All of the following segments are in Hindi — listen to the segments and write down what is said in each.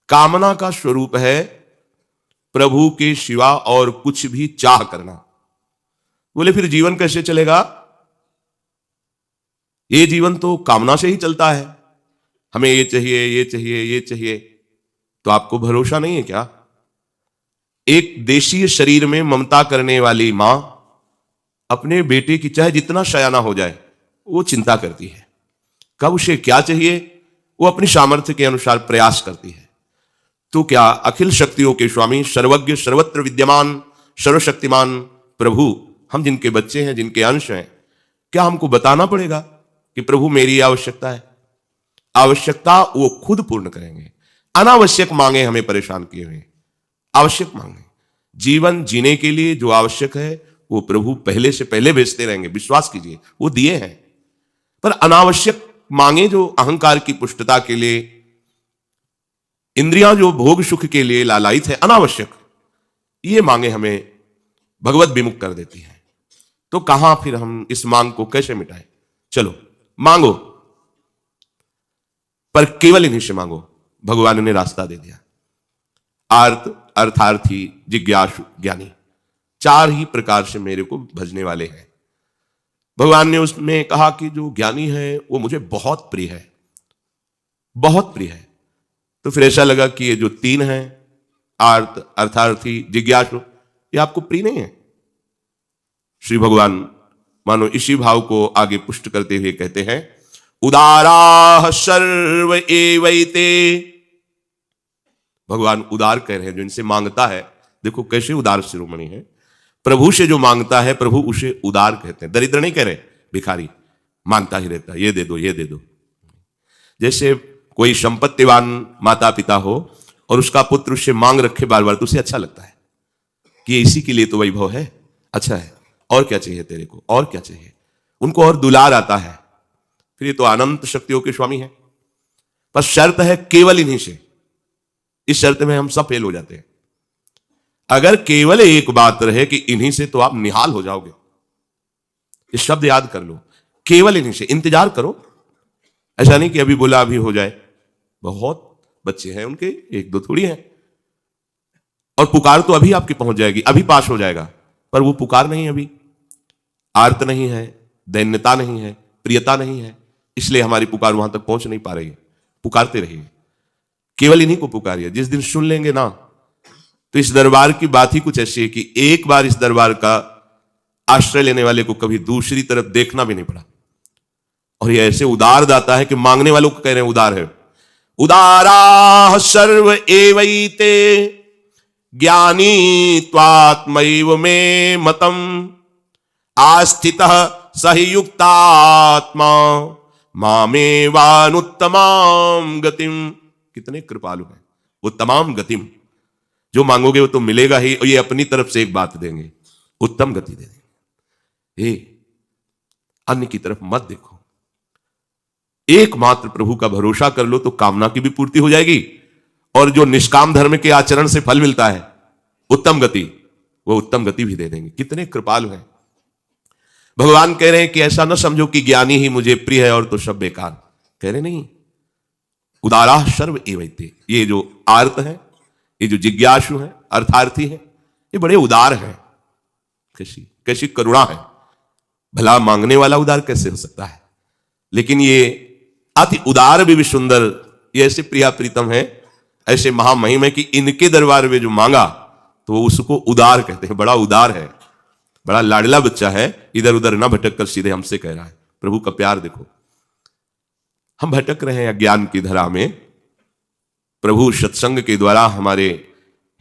कामना का स्वरूप है प्रभु के सिवा और कुछ भी चाह करना। बोले फिर जीवन कैसे चलेगा? ये जीवन तो कामना से ही चलता है, हमें ये चाहिए, ये चाहिए, ये चाहिए। तो आपको भरोसा नहीं है क्या? एक देशीय शरीर में ममता करने वाली मां अपने बेटे की चाहे जितना शयाना हो जाए वो चिंता करती है, कब उसे क्या चाहिए वो अपनी सामर्थ्य के अनुसार प्रयास करती है। तो क्या अखिल शक्तियों के स्वामी, सर्वज्ञ, सर्वत्र विद्यमान, सर्वशक्तिमान प्रभु, हम जिनके बच्चे हैं, जिनके अंश हैं, क्या हमको बताना पड़ेगा कि प्रभु मेरी आवश्यकता है? आवश्यकता वो खुद पूर्ण करेंगे। अनावश्यक मांगे हमें परेशान किए हुए, आवश्यक मांगे। जीवन जीने के लिए जो आवश्यक है वो प्रभु पहले से पहले भेजते रहेंगे, विश्वास कीजिए, वो दिए हैं। पर अनावश्यक मांगे जो अहंकार की पुष्टता के लिए, इंद्रियां जो भोग सुख के लिए लालायित है, अनावश्यक ये मांगे हमें भगवत विमुख कर देती हैं। तो कहां फिर हम इस मांग को कैसे मिटाएं? चलो मांगो, पर केवल इन्हीं से मांगो। भगवान ने रास्ता दे दिया। आर्त, अर्थार्थी, जिज्ञासु, ज्ञानी, चार ही प्रकार से मेरे को भजने वाले हैं। भगवान ने उसमें कहा कि जो ज्ञानी है वो मुझे बहुत प्रिय है, बहुत प्रिय है। तो फिर ऐसा लगा कि ये जो तीन हैं, आर्त, अर्थार्थी, जिज्ञासु, ये आपको प्रिय नहीं है। श्री भगवान मानो इसी भाव को आगे पुष्ट करते हुए कहते हैं, उदाराः सर्व एवैते। भगवान उदार कह रहे हैं, जो इनसे मांगता है, देखो कैसे उदार शिरोमणि है, प्रभु से जो मांगता है प्रभु उसे उदार कहते हैं। दरिद्र नहीं कह रहे, भिखारी मांगता ही रहता है, ये दे दो, ये दे दो। जैसे कोई संपत्तिवान माता पिता हो और उसका पुत्र उससे मांग रखे बार बार, तो उसे अच्छा लगता है कि ये इसी के लिए तो वैभव है, अच्छा है, और क्या चाहिए तेरे को, और क्या चाहिए। उनको और दुलार आता है। फिर ये तो अनंत शक्तियों के स्वामी है। पर शर्त है केवल इन्हीं से। इस शर्त में हम सब फेल हो जाते हैं। अगर केवल एक बात रहे कि इन्हीं से, तो आप निहाल हो जाओगे। इस शब्द याद कर लो, केवल इन्हीं से। इंतजार करो, ऐसा नहीं कि अभी बोला अभी हो जाए। बहुत बच्चे हैं उनके, एक दो थोड़ी हैं। और पुकार तो अभी आपकी पहुंच जाएगी, अभी पास हो जाएगा, पर वो पुकार नहीं, अभी आर्त नहीं है, दैन्यता नहीं है, प्रियता नहीं है, इसलिए हमारी पुकार वहां तक पहुंच नहीं पा रही है। पुकारते रहिए, केवल इन्हीं को पुकारिए। जिस दिन सुन लेंगे ना, तो इस दरबार की बात ही कुछ ऐसी है कि एक बार इस दरबार का आश्रय लेने वाले को कभी दूसरी तरफ देखना भी नहीं पड़ा। और ये ऐसे उदार दाता है कि मांगने वालों को कह रहे हैं उदार है। उदाराः सर्व एवैते ज्ञानी त्वात्मैव मे मतम् आस्थितः सहि युक्तात्मा मामेवानुत्तमां गतिम। कितने कृपालु हैं वो। तमाम गतिम, जो मांगोगे वो तो मिलेगा ही, और ये अपनी तरफ से एक बात देंगे, उत्तम गति दे देंगे। अन्य की तरफ मत देखो, एकमात्र प्रभु का भरोसा कर लो तो कामना की भी पूर्ति हो जाएगी, और जो निष्काम धर्म के आचरण से फल मिलता है उत्तम गति, वो उत्तम गति भी दे देंगे। कितने कृपालु हैं। भगवान कह रहे हैं कि ऐसा न समझो कि ज्ञानी ही मुझे प्रिय है और तो सब बेकार। कह रहे नहीं, उदाराः सर्व एवैते। ये जो आर्त है, ये जो जिज्ञासु है, अर्थार्थी है, ये बड़े उदार हैं। कैसी कैसी करुणा है। भला मांगने वाला उदार कैसे हो सकता है? लेकिन ये अति उदार भी सुंदर, ये ऐसे प्रिया प्रीतम है, ऐसे महामहिम है कि इनके दरबार में जो मांगा तो वो उसको उदार कहते हैं। बड़ा उदार है, बड़ा लाडला बच्चा है, इधर उधर ना भटक कर सीधे हमसे कह रहा है। प्रभु का प्यार देखो। हम भटक रहे हैं अज्ञान की धरा में, प्रभु सत्संग के द्वारा हमारे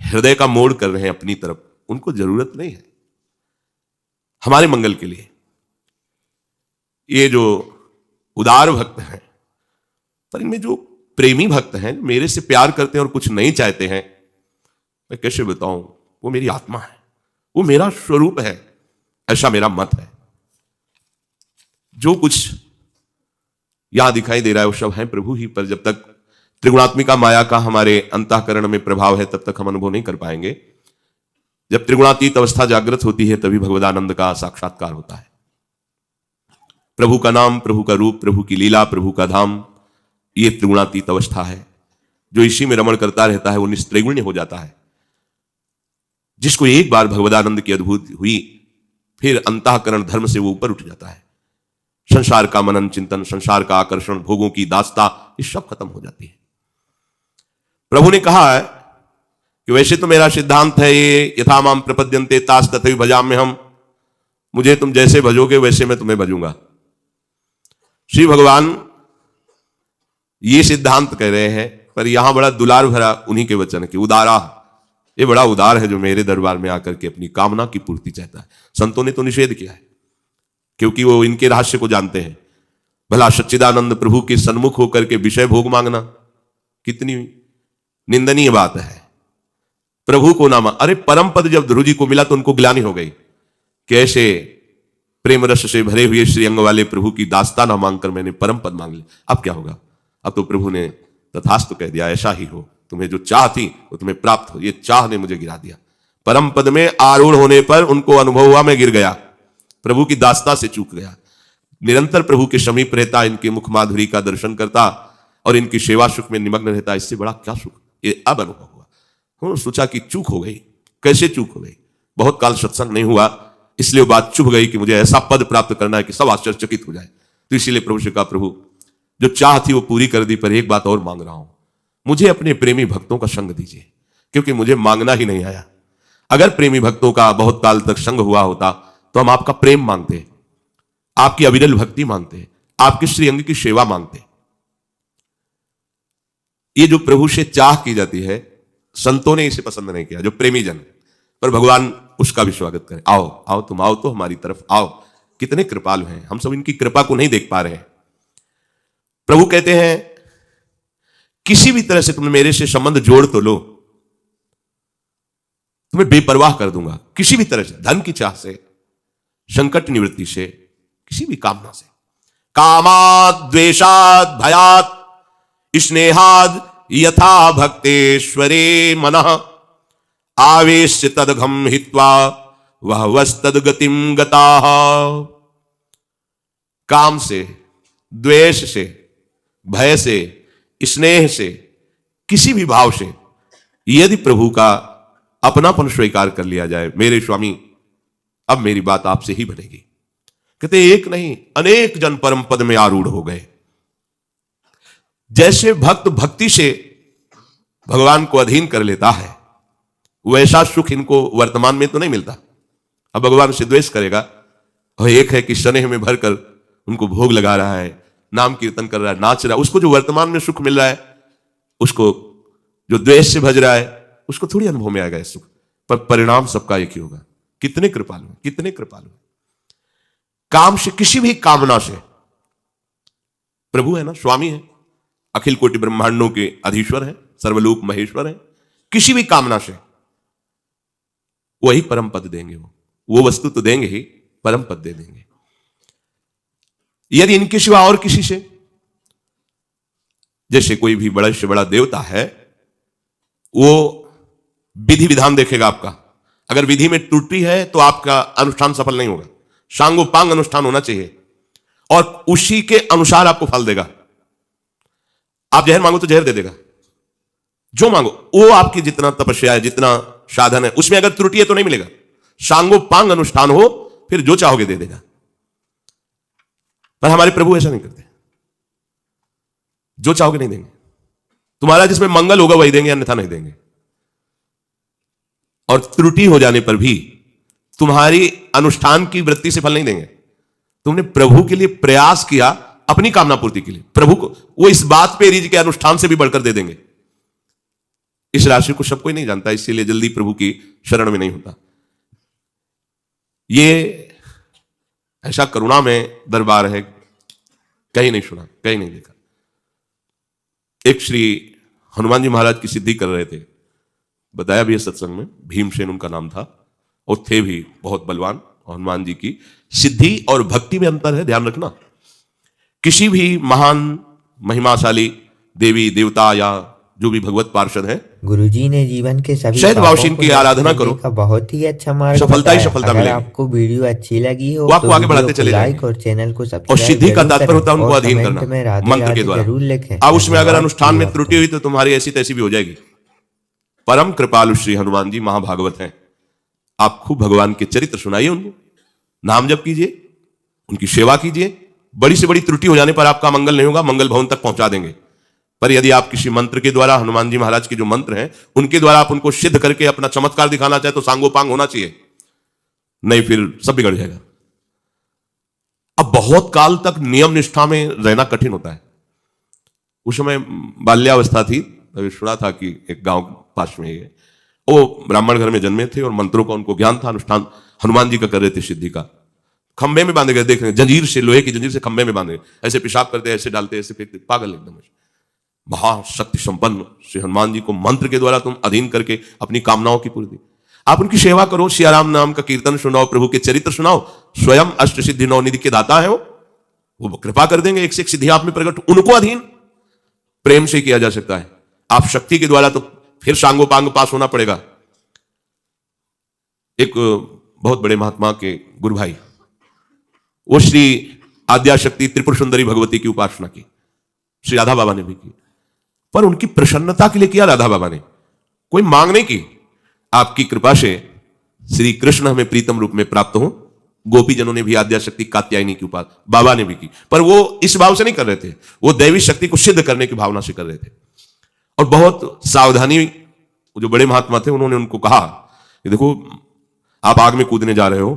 हृदय का मोड़ कर रहे हैं अपनी तरफ। उनको जरूरत नहीं है हमारे मंगल के लिए। ये जो उदार भक्त हैं, पर इनमें जो प्रेमी भक्त हैं, मेरे से प्यार करते हैं और कुछ नहीं चाहते हैं, मैं कैसे बताऊं, वो मेरी आत्मा है, वो मेरा स्वरूप है, ऐसा मेरा मत है। जो कुछ यहां दिखाई दे रहा है वो सब है प्रभु ही। पर जब तक त्रिगुणात्मिका माया का हमारे अंतःकरण में प्रभाव है, तब तक हम अनुभव नहीं कर पाएंगे। जब त्रिगुणातीत अवस्था जागृत होती है, तभी भगवदानंद का साक्षात्कार होता है। प्रभु का नाम, प्रभु का रूप, प्रभु की लीला, प्रभु का धाम, ये त्रिगुणातीत अवस्था है। जो इसी में रमण करता रहता है वो निस्त्रैगुण्य हो जाता है। जिसको एक बार भगवदानंद की अनुभूति हुई, फिर अंतःकरण धर्म से वो ऊपर उठ जाता है। संसार का मनन चिंतन, संसार का आकर्षण, भोगों की दास्ता, ये सब खत्म हो जाती है। प्रभु ने कहा है कि वैसे तो मेरा सिद्धांत है ये, यथा माम प्रपद्यन्ते तास तथैव भजाम्य हम, मुझे तुम जैसे भजोगे वैसे मैं तुम्हें भजूंगा। श्री भगवान ये सिद्धांत कह रहे हैं, पर यहां बड़ा दुलार भरा उन्हीं के वचन की, उदारा, ये बड़ा उदार है जो मेरे दरबार में आकर के अपनी कामना की पूर्ति चाहता है। संतों ने तो निषेध किया है, क्योंकि वो इनके रहस्य को जानते हैं। भला सच्चिदानंद प्रभु के सन्मुख होकर के विषय भोग मांगना कितनी निंदनीय बात है। प्रभु को ना अरे परम पद जब ध्रुव जी को मिला तो उनको ग्लानि हो गई कि ऐसे प्रेम रस से भरे हुए श्रीअंग वाले प्रभु की दास्ता ना मांगकर मैंने परम पद मांग लिया। अब क्या होगा? अब तो प्रभु ने तथास्तु कह दिया, ऐसा ही हो, तुम्हें जो चाह थी वो तुम्हें प्राप्त हो। ये चाह ने मुझे गिरा दिया। परम पद में आरूढ़ होने पर उनको अनुभव हुआ मैं गिर गया, प्रभु की दास्ता से चूक गया। निरंतर प्रभु के समीप रहता, इनके मुख माधुरी का दर्शन करता और इनकी सेवा सुख में निमग्न रहता, इससे बड़ा क्या सुख। ये अब अनुभव हुआ। सोचा कि चूक हो गई। कैसे चूक हो गई? बहुत काल सत्संग नहीं हुआ, इसलिए वो बात चुभ गई कि मुझे ऐसा पद प्राप्त करना है कि सब आश्चर्यचकित हो जाए। तो इसीलिए प्रभु से कहा, प्रभु जो चाह थी वो पूरी कर दी, पर एक बात और मांग रहा हूं, मुझे अपने प्रेमी भक्तों का संग दीजिए, क्योंकि मुझे मांगना ही नहीं आया। अगर प्रेमी भक्तों का बहुत काल तक संग हुआ होता तो हम आपका प्रेम मांगते, आपकी अविरल भक्ति मांगते, आपके श्री अंग की सेवा मांगते। ये जो प्रभु से चाह की जाती है, संतों ने इसे पसंद नहीं किया, जो प्रेमी जन, पर भगवान उसका भी स्वागत करें। आओ आओ, तुम आओ तो हमारी तरफ आओ। कितने कृपालु हैं, हम सब इनकी कृपा को नहीं देख पा रहे हैं। प्रभु कहते हैं किसी भी तरह से तुम मेरे से संबंध जोड़ तो लो, तुम्हें बेपरवाह कर दूंगा। किसी भी तरह से, धन की चाह से, संकट निवृत्ति से, किसी भी कामना से। कामाद द्वेषाद भयात स्नेहाद यथा भक्तेश्वरे मनः आवेश्य तदघम हित्वा वह वस्तद गतिम गताः। काम से, द्वेष से, भय से, स्नेह से, किसी भी भाव से यदि प्रभु का अपनापन स्वीकार कर लिया जाए, मेरे स्वामी अब मेरी बात आपसे ही बनेगी। कहते एक नहीं अनेक जन परम पद में आरूढ़ हो गए। जैसे भक्त भक्ति से भगवान को अधीन कर लेता है, वैसा सुख इनको वर्तमान में तो नहीं मिलता। अब भगवान से द्वेष करेगा, और एक है कि स्नेह में भरकर उनको भोग लगा रहा है, नाम कीर्तन कर रहा है, नाच रहा है, उसको जो वर्तमान में सुख मिल रहा है, उसको जो द्वेष से भज रहा है उसको थोड़ी अनुभव में आएगा सुख। पर परिणाम सबका एक ही होगा। कितने कृपालु, कितने कृपालु। काम से, किसी भी कामना से, प्रभु है ना, स्वामी है, अखिल कोटि ब्रह्मांडों के अधीश्वर है, सर्वलोक महेश्वर है। किसी भी कामना से वही परम पद देंगे। वो वस्तु तो देंगे ही, परम पद दे देंगे। यदि इनके सिवा और किसी से, जैसे कोई भी बड़ा से बड़ा देवता है, वो विधि विधान देखेगा आपका। अगर विधि में त्रुटि है तो आपका अनुष्ठान सफल नहीं होगा। सांगोपांग अनुष्ठान होना चाहिए और उसी के अनुसार आपको फल देगा। आप जहर मांगो तो जहर दे देगा, जो मांगो वो आपकी जितना तपस्या है, जितना साधन है, उसमें अगर त्रुटि है तो नहीं मिलेगा। सांगोपांग अनुष्ठान हो, फिर जो चाहोगे दे देगा। पर हमारे प्रभु ऐसा नहीं करते, जो चाहोगे नहीं देंगे। तुम्हारा जिसमें मंगल होगा वही देंगे, अन्यथा नहीं देंगे। और त्रुटि हो जाने पर भी तुम्हारी अनुष्ठान की वृत्ति से फल नहीं देंगे। तुमने प्रभु के लिए प्रयास किया, अपनी कामना पूर्ति के लिए, प्रभु को वो इस बात पे रिज के अनुष्ठान से भी बढ़कर दे देंगे। इस राशि को सब कोई नहीं जानता, इसीलिए जल्दी प्रभु की शरण में नहीं होता। ये ऐसा करुणा में दरबार है, कहीं नहीं सुना, कहीं नहीं देखा। एक श्री हनुमान जी महाराज की सिद्धि कर रहे थे, बताया भी है सत्संग में, भीमसेन उनका नाम था, और थे भी बहुत बलवान। हनुमान जी की सिद्धि और भक्ति में अंतर है, ध्यान रखना। किसी भी महान महिमाशाली देवी देवता या जो भी भगवत पार्षद है। गुरुजी ने जीवन के सभी शहद पापों वाउशीन को की नष्ट आराधना करने करो, का बहुत ही अच्छा मार्ग सफलता ही बताया। सफलता अगर मिलेगी। आपको वीडियो अच्छी लगी हो वो आपको तो आगे बढ़ाते वीडियो को चले लाइक जाएंगे। और चैनल को और सब्सक्राइब सिद्धि का जरूर तात्पर्य करें होता है उनको और अधीन कमेंट करना में राधे मंत्र के राधे द्वारा। जरूर लिखें। अब उसमें अगर धन्यवाद अनुष्ठान में प्रिय त्रुटि भक्तों। हुई तो तुम्हारी ऐसी तैसी भी हो जाएगी। परम कृपालु श्री हनुमान जी महाभागवत हैं। आप खूब भगवान के चरित्र सुनाइए, उनको नाम जप कीजिए, उनकी सेवा कीजिए। बड़ी से बड़ी त्रुटि हो जाने पर आपका मंगल नहीं होगा, मंगल भवन तक पहुंचा देंगे। पर यदि आप किसी मंत्र के द्वारा, हनुमान जी महाराज के जो मंत्र हैं उनके द्वारा आप उनको सिद्ध करके अपना चमत्कार दिखाना चाहे तो सांगोपांग होना चाहिए, नहीं फिर सब बिगड़ जाएगा। अब बहुत काल तक नियम निष्ठा में रहना कठिन होता है। उस समय बाल्यावस्था थी, तभी सुना था कि एक गांव पास में है, वो ब्राह्मण घर में जन्मे थे और मंत्रों का उनको ज्ञान था। अनुष्ठान हनुमान जी का कर रहे थे सिद्धि का। खंबे में बांधे गए, देख रहे जंजीर से, लोहे की जंजीर से खंबे में बांधे, ऐसे पेशाब करते, ऐसे डालते, ऐसे फेंकते, पागल एकदम। महाशक्ति संपन्न श्री हनुमान जी को मंत्र के द्वारा तुम अधीन करके अपनी कामनाओं की पूर्ति। आप उनकी सेवा करो, सियाराम नाम का कीर्तन सुनाओ, प्रभु के चरित्र सुनाओ। स्वयं अष्ट सिद्धि नवनिधि के दाता है वो कृपा कर देंगे, एक से एक सिद्धि आप में प्रकट। उनको अधीन प्रेम से किया जा सकता है। आप शक्ति के द्वारा तो फिर सांगोपांग पास होना पड़ेगा। एक बहुत बड़े महात्मा के गुरु भाई, वो श्री आद्याशक्ति त्रिपुर सुंदरी भगवती की उपासना की, श्री राधा बाबा ने भी की, पर उनकी प्रसन्नता के लिए किया राधा बाबा ने, कोई मांग नहीं की। आपकी कृपा से श्री कृष्ण हमें प्रीतम रूप में प्राप्त हो। गोपी जनों ने भी आद्याशक्ति कात्यायनी की उपासना बाबा ने भी की, पर वो इस भाव से नहीं कर रहे थे, वो दैवी शक्ति को सिद्ध करने की भावना से कर रहे थे। और बहुत सावधानी, जो बड़े महात्मा थे उन्होंने उनको कहा कि देखो आप आग में कूदने जा रहे हो,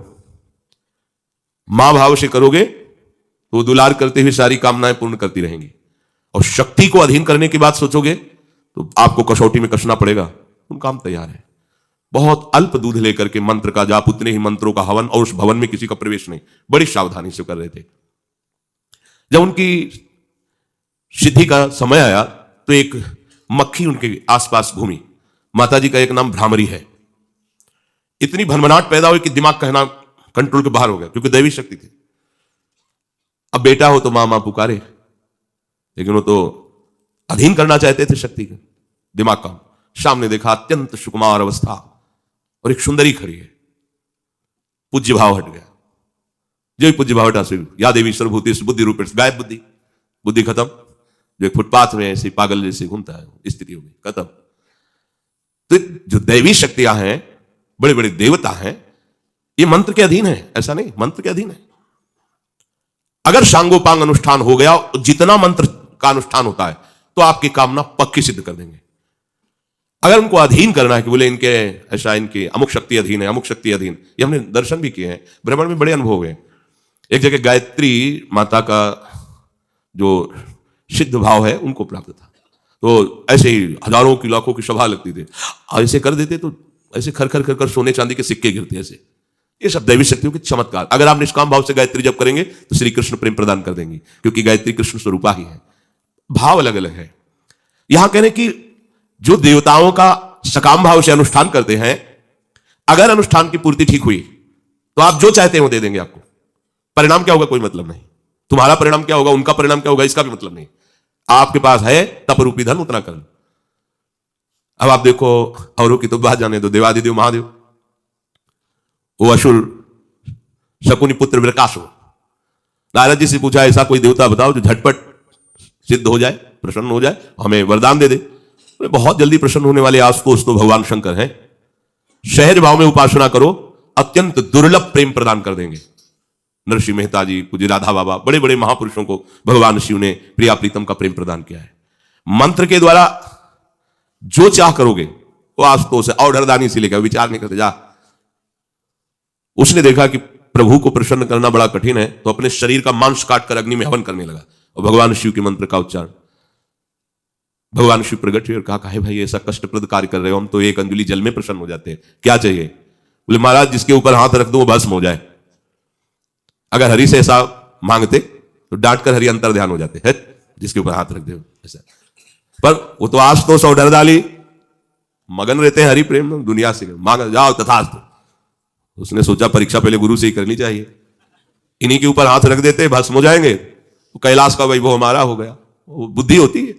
मां भाव से करोगे तो दुलार करते हुए सारी कामनाएं पूर्ण करती रहेंगी, और शक्ति को अधीन करने की बात सोचोगे तो आपको कसौटी में कसना पड़ेगा। उनका हम तैयार है। बहुत अल्प दूध लेकर के मंत्र का जाप, उतने ही मंत्रों का हवन, और उस भवन में किसी का प्रवेश नहीं, बड़ी सावधानी से कर रहे थे। जब उनकी सिद्धि का समय आया तो एक मक्खी उनके आसपास घूमी। माता जी का एक नाम भ्रामरी है। इतनी भनभनाट पैदा हुई कि दिमाग कहना कंट्रोल के बाहर हो गया, क्योंकि दैवी शक्ति थी। अब बेटा हो तो मां मां पुकारे, लेकिन वो तो अधीन करना चाहते थे शक्ति का, दिमाग का। सामने देखा अत्यंत सुकुमार अवस्था और एक सुंदरी खड़ी है। पूज्य भाव हट गया। जो ही पूज्य भाव हटा से या देवी सर्वभूति बुद्धि रूप गायब, बुद्धि खत्म। जो एक फुटपाथ में ऐसे पागल जैसे घूमता है, स्थिति हो गई, खत्म। तो जो दैवी शक्तियां हैं, बड़े बड़े देवता हैं, ये मंत्र के अधीन है, ऐसा नहीं, मंत्र के अधीन है। अगर सांगोपांग अनुष्ठान हो गया, जितना मंत्र का अनुष्ठान होता है, तो आपकी कामना पक्की सिद्ध कर देंगे। अगर उनको अधीन करना है कि बोले इनके ऐसा, इनके अमुक शक्ति अधीन है, अमुक शक्ति अधीन, ये हमने दर्शन भी किए हैं, भ्रमण में बड़े अनुभव हुए। एक जगह गायत्री माता का जो सिद्ध भाव है उनको प्राप्त था, तो ऐसे ही हजारों की लाखों की सभा लगती थी, ऐसे कर देते तो ऐसे खर खर खर कर सोने चांदी के सिक्के गिरते ऐसे। ये सब दैवी शक्तियों के चमत्कार। अगर आप निष्काम भाव से गायत्री जप करेंगे तो श्री कृष्ण प्रेम प्रदान कर देंगे, क्योंकि गायत्री कृष्ण स्वरूपा ही है, भाव अलग अलग है। यहां कहने की जो देवताओं का सकाम भाव से अनुष्ठान करते हैं, अगर अनुष्ठान की पूर्ति ठीक हुई तो आप जो चाहते हैं वो दे देंगे आपको। परिणाम क्या होगा कोई मतलब नहीं, तुम्हारा परिणाम क्या होगा, उनका परिणाम क्या होगा, इसका भी मतलब नहीं। आपके पास है तप रूपी धन, उतना कर लो। अब आप देखो, औरों की तो बात जाने दो, देवादिदेव महादेव, वो असुर शकुनी पुत्र विरकासुर, नारद जी से पूछा ऐसा कोई देवता बताओ जो झटपट सिद्ध हो जाए, प्रसन्न हो जाए, हमें वरदान दे दे। बहुत जल्दी प्रसन्न होने वाले आशुतोष तो भगवान शंकर हैं। सहज भाव में उपासना करो, अत्यंत दुर्लभ प्रेम प्रदान कर देंगे। नरसिंह मेहता जी, पूज्य राधा बाबा, बड़े बड़े महापुरुषों को भगवान शिव ने प्रिया प्रीतम का प्रेम प्रदान किया है। मंत्र के द्वारा जो चाह करोगे वो आशुतोष है। और डरदानी से लेकर विचार नहीं करते जा। उसने देखा कि प्रभु को प्रसन्न करना बड़ा कठिन है, तो अपने शरीर का मांस काटकर अग्नि में हवन करने लगा, और भगवान शिव के मंत्र का उच्चारण। भगवान शिव प्रकट हुए और कहा, काहे भाई ऐसा कष्टप्रद कार्य कर रहे हो, हम तो एक अंजलि जल में प्रसन्न हो जाते हैं, क्या चाहिए? बोले महाराज जिसके ऊपर हाथ रख दो वो भस्म हो जाए। अगर हरि से ऐसा मांगते तो डांट कर हरि अंतर ध्यान हो जाते हैं, जिसके ऊपर हाथ रख दे ऐसा। पर वो तो आज तो सौ डर डाली मगन रहते हैं हरि प्रेम में, दुनिया से मांग जाओ तथास्तु। उसने सोचा परीक्षा पहले गुरु से ही करनी चाहिए, इन्हीं के ऊपर हाथ रख देते भस्म हो जाएंगे, तो कैलाश का वैभव हमारा हो गया। वो बुद्धि होती है।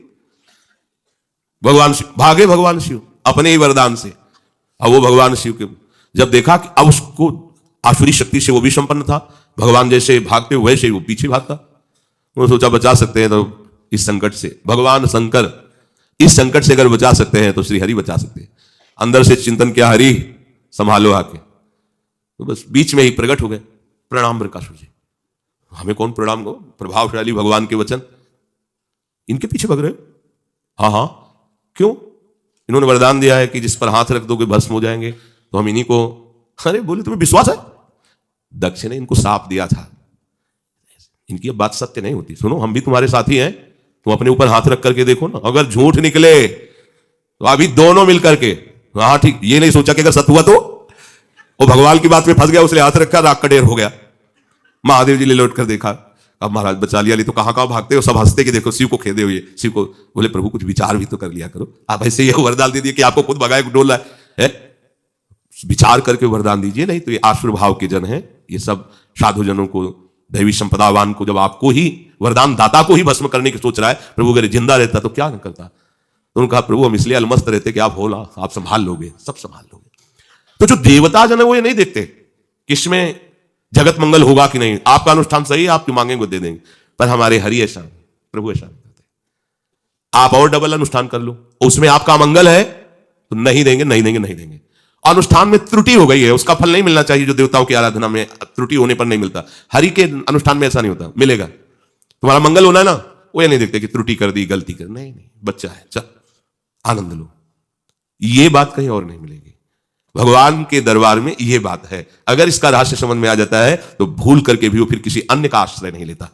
भगवान शिव भागे, भगवान शिव अपने ही वरदान से। अब वो भगवान शिव के जब देखा कि अब उसको आसुरी शक्ति से वो भी संपन्न था, भगवान जैसे भागते वैसे वो पीछे भागता, उन्होंने सोचा बचा सकते हैं तो इस संकट से, भगवान शंकर इस संकट से अगर बचा सकते हैं तो श्री हरि बचा सकते हैं। अंदर से चिंतन किया, हरि संभालो आके, तो बस बीच में ही प्रकट हो गए। प्रणाम बृकासुर जी, हमें कौन प्रणाम करो, प्रभावशाली भगवान के वचन, इनके पीछे भग रहे हो? हाँ हाँ, क्यों? इन्होंने वरदान दिया है कि जिस पर हाथ रख दोगे भस्म हो जाएंगे, तो हम इन्हीं को। अरे बोले तुम्हें विश्वास है? दक्ष ने इनको साफ दिया था, इनकी अब बात सत्य नहीं होती। सुनो, हम भी तुम्हारे साथी हैं, तुम अपने ऊपर हाथ रख करके देखो ना, अगर झूठ निकले तो अभी दोनों मिलकर के, हाँ ठीक, ये नहीं सोचा कि अगर सत्य हुआ तो वो भगवान की बात में फंस गया, उसने हाथ रखा, राग का ढेर हो गया। महादेव जी ने लौट कर देखा, अब महाराज बचा लिया, नहीं तो कहां कहां भागते हो, सब हंसते कि देखो शिव को खेदे हुए। शिव को बोले प्रभु कुछ विचार भी तो कर लिया करो, आप ऐसे ये वरदान दे दिए कि आपको खुद भगाए डोला है, विचार करके वरदान दीजिए। नहीं तो ये आसुर भाव के जन है, ये सब साधुजनों को, दैवी संपदावान को, जब आपको ही वरदान दाता को ही भस्म करने की सोच रहा है, प्रभु अगर जिंदा रहता तो क्या न करता। तो उन्होंने कहा प्रभु हम इसलिए अलमस्त रहते कि आप होला, आप संभाल लोगे, सब संभाल लोगे। तो जो देवता जन है वो ये नहीं देखते कि इसमें जगत मंगल होगा कि नहीं, आपका अनुष्ठान सही है, आपकी मांगेंगे दे देंगे, पर हमारे हरि ऐसा, प्रभु ऐसा करते, आप और डबल अनुष्ठान कर लो, उसमें आपका मंगल है तो नहीं देंगे, नहीं देंगे, नहीं देंगे। अनुष्ठान में त्रुटि हो गई है, उसका फल नहीं मिलना चाहिए, जो देवताओं की आराधना में त्रुटि होने पर नहीं मिलता। हरि के अनुष्ठान में ऐसा नहीं होता, मिलेगा। तुम्हारा मंगल होना है ना, वो ये नहीं देखते कि त्रुटि कर दी, गलती कर, नहीं नहीं, बच्चा है, चल आनंद लो। ये बात कहीं और नहीं मिलेगी, भगवान के दरबार में ये बात है। अगर इसका रहस्य समझ में आ जाता है तो भूल करके भी वो फिर किसी अन्य का आश्रय नहीं लेता।